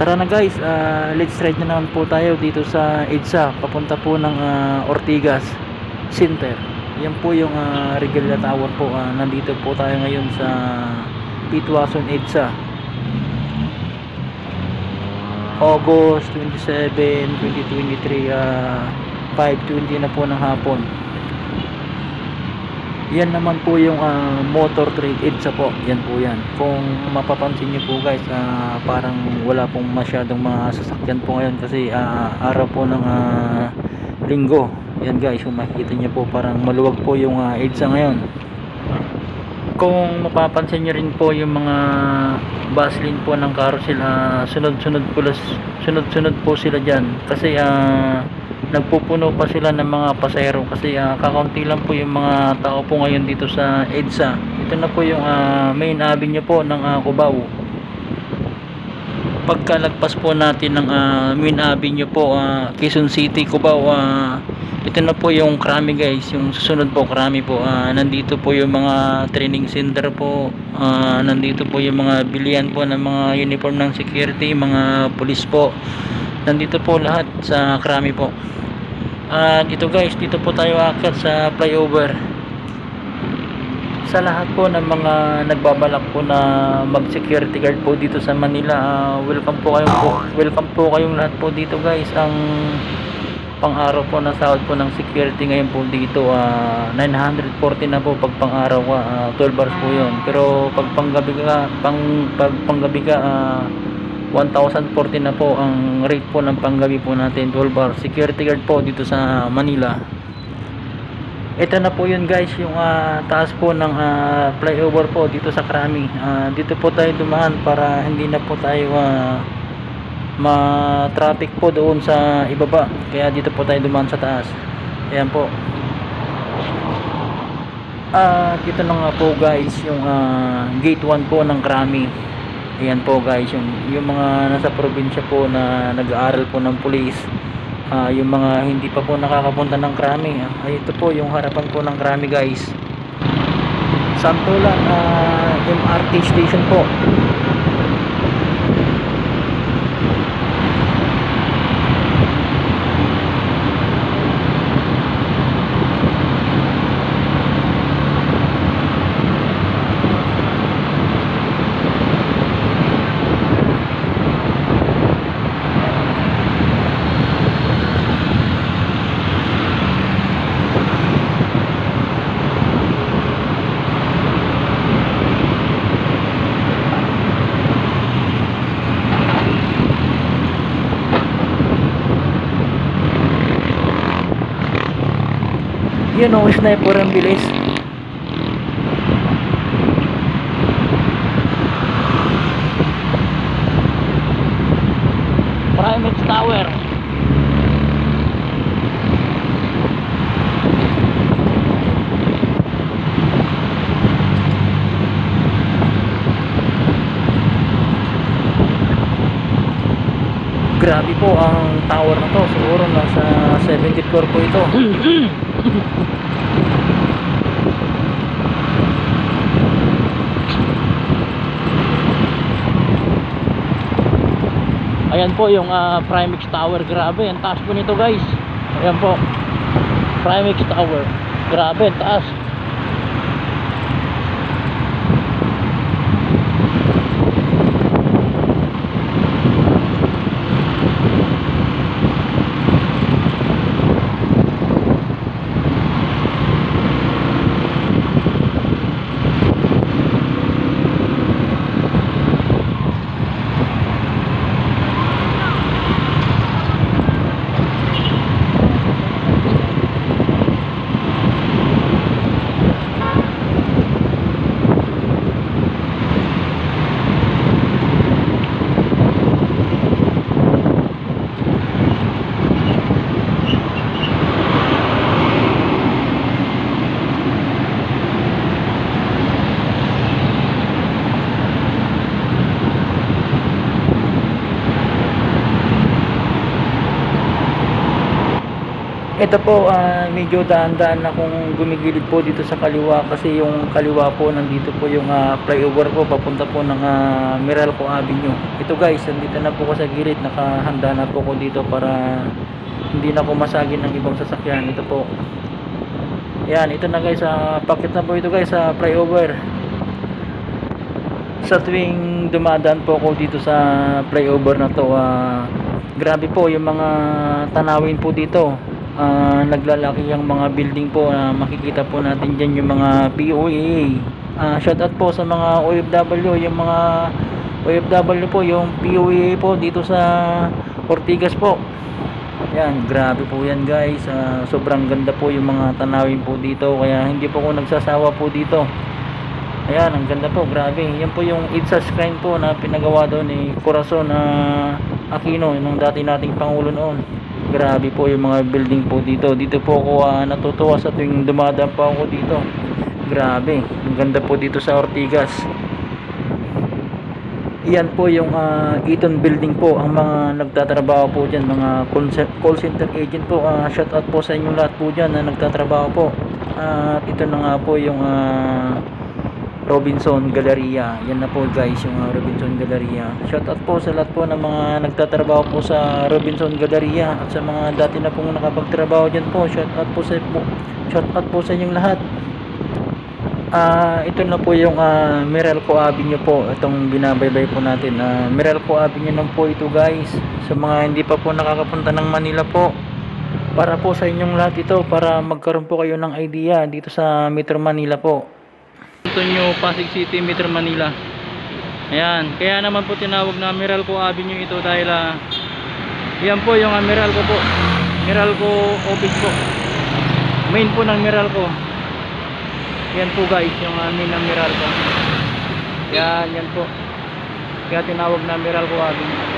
Tara na guys, let's ride na naman po tayo dito sa EDSA papunta po ng Ortigas Center. Yan po yung Regalia Tower po. Nandito po tayo ngayon sa Pitwason EDSA. August 27, 2023, 5:20 na po ng hapon. Yan naman po yung Motor Trade EDSA po. Yan po yan. Kung mapapansin nyo po guys, parang wala pong masyadong mga sasakyan po ngayon kasi araw po ng linggo. Yan guys, kung makikita nyo po parang maluwag po yung EDSA ngayon. Kung mapapansin nyo rin po yung mga bus lane po ng carousel, sunod-sunod po sila dyan kasi nagpupuno pa sila ng mga pasahero kasi kakaunti lang po yung mga tao po ngayon dito sa EDSA. Ito na po yung main avenue po ng Cubao. Pagkalagpas po natin ng main avenue po, Quezon City, Cubao, ito na po yung Krami guys. Yung susunod po Krami po, nandito po yung mga training center po, nandito po yung mga bilihan po ng mga uniform ng security, mga police po, nandito po lahat sa Krami po. Dito guys, dito po tayo aakyat sa flyover. Sa lahat po ng mga nagbabalak po na mag security guard po dito sa Manila, welcome po kayong lahat po dito guys. Ang pang-araw po na sahod po ng security ngayon po dito, 940 na po pag pang-araw ka, 12 hours po yun. Pero pag panggabi ka, 1,040 na po ang rate po ng panggabi po natin, 12 hours security guard po dito sa Manila. Ito na po yun guys, yung taas po ng flyover po dito sa Krami. Dito po tayo dumaan para hindi na po tayo ma-traffic po doon sa ibaba, kaya dito po tayo dumaan sa taas. Ayan po. Dito na nga po guys yung gate 1 po ng Krami. Ayan po guys, yung mga nasa probinsya po na nag-aaral po ng police, yung mga hindi pa po nakakapunta ng Krami, ay ito po yung harapan po ng Krami guys. Santolan MRT station po. Yun o, sniper ang bilis. Primex Tower. Grabe po ang tower na to. Siguro nasa 70th floor po ito. Ayan po yung Primex Tower. Grabe, ang taas po nito guys. Ayan po, Primex Tower. Grabe, ang taas. Ito po, medyo daan-daan akong gumigilid po dito sa kaliwa kasi yung kaliwa po nandito po yung flyover po papunta po ng Meralco Avenue. Ito guys, nandito na po ko sa gilid, nakahanda na po ko dito para hindi na ko masagin ng ibang sasakyan. Ito po. Yan, ito na guys, pakit na po ito guys sa flyover. Sa tuwing dumadaan po ako dito sa flyover na to, grabe po yung mga tanawin po dito. Naglalaki yung mga building po na makikita po natin dyan, yung mga POA. Shout out po sa mga OFW, yung mga OFW po, yung POA po dito sa Ortigas po. Yan, grabe po yan guys. Sobrang ganda po yung mga tanawin po dito, kaya hindi po ako nagsasawa po dito. Ayan, ang ganda po, grabe. Yan po yung EDSA shrine po na pinagawa doon ni Corazon Aquino, yung dati nating pangulo noon. Grabe po yung mga building po dito. Dito po ako natutuwa sa tuwing dumadaan pa ako dito. Grabe, ang ganda po dito sa Ortigas. Iyan po yung Eaton building po. Ang mga nagtatrabaho po dyan, mga call center agent po, shout out po sa inyong lahat po dyan na nagtatrabaho po. At ito na nga po yung Robinson Galleria. Yan na po guys, yung Robinson Galleria. Shout out po sa lahat po ng mga nagtatrabaho po sa Robinson Galleria at sa mga dati na pong nakapagtrabaho dyan po. Shout out po sa inyong lahat. Ito na po yung Meralco Avenue po. Itong binabaybay po natin. Meralco Avenue na po ito guys. Sa mga hindi pa po nakakapunta ng Manila po, para po sa inyong lahat ito, para magkaroon po kayo ng idea dito sa Metro Manila po. Antonio, Pasig City, Metro Manila. Ayan, kaya naman po tinawag na Meralco Avenue ito dahil yan po yung Meralco po. Meralco office po. Main po ng Meralco. Yan po guys, yung main ng Meralco. Yan po. Kaya tinawag na Meralco Avenue.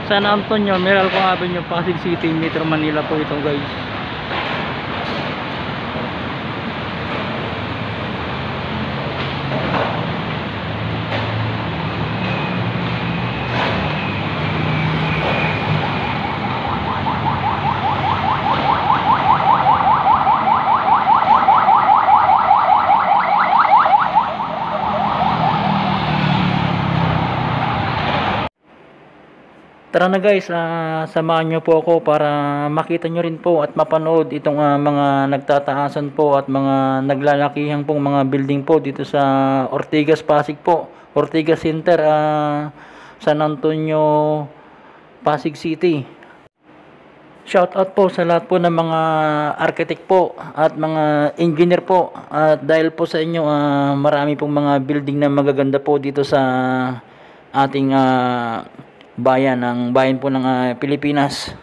San Antonio, Meralco Avenue, Pasig City, Metro Manila po ito guys. Tara na guys, samahan nyo po ako para makita nyo rin po at mapanood itong mga nagtataasan po at mga naglalakihang pong mga building po dito sa Ortigas, Pasig po. Ortigas Center, San Antonio, Pasig City. Shout out po sa lahat po ng mga architect po at mga engineer po. At dahil po sa inyo, marami pong mga building na magaganda po dito sa ating bayan po ng Pilipinas.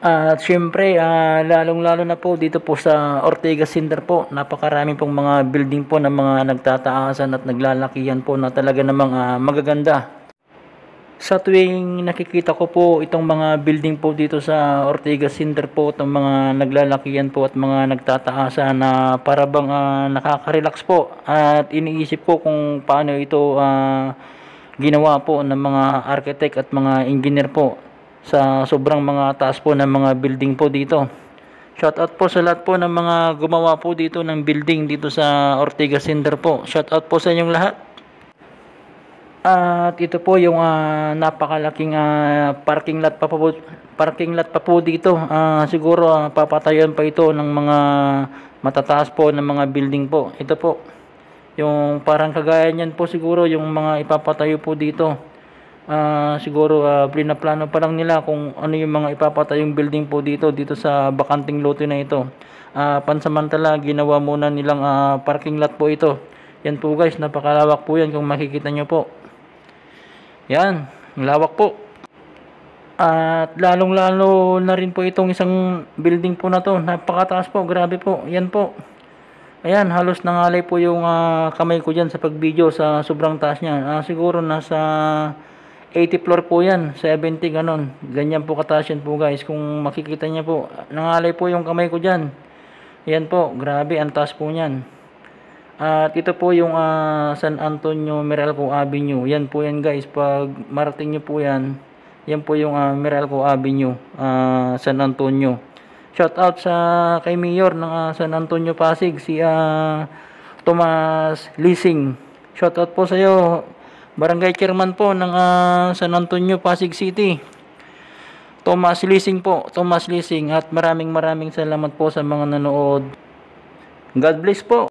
At syempre, lalong-lalo na po dito po sa Ortigas Center po, napakarami pong mga building po na mga nagtataasan at naglalakihan po na talaga namang magaganda. Sa tuwing nakikita ko po itong mga building po dito sa Ortigas Center po, itong mga naglalakihan po at mga nagtataasan na para bang nakaka-relax po, at iniisip ko kung paano ito ginawa po ng mga architect at mga engineer po sa sobrang mga taas po ng mga building po dito. Shout out po sa lahat po ng mga gumawa po dito ng building dito sa Ortigas Center po. Shout out po sa inyong lahat. At ito po yung napakalaking parking lot pa po dito. Siguro papatayan pa ito ng mga matataas po ng mga building po. Ito po yung parang kagaya niyan po siguro yung mga ipapatayo po dito. Siguro plano pa lang nila kung ano yung mga ipapatayong building po dito sa bakanting lote na ito. Pansamantala ginawa muna nilang parking lot po ito. Yan po guys, napakalawak po yan kung makikita nyo po. Yan, lawak po. At lalong-lalo na rin po itong isang building po na to. Napakataas po, grabe po. Yan po. Ayan, halos nangalay po yung kamay ko dyan sa pag-video sa sobrang taas niya. Siguro nasa 80 floor po yan, 70 ganon. Ganyan po kataas yan po guys. Kung makikita niya po, nangalay po yung kamay ko dyan. Ayan po, grabe, ang taas po niyan. At ito po yung San Antonio Meralco Avenue. Yan po yan guys, pag marating nyo po yan, yan po yung Meralco Avenue, San Antonio. Shout out sa kay Mayor ng San Antonio Pasig, si Tomas Lising. Shout out po sa iyo, Barangay Chairman po ng San Antonio Pasig City. Tomas Lising po, Tomas Lising, at maraming salamat po sa mga nanood. God bless po.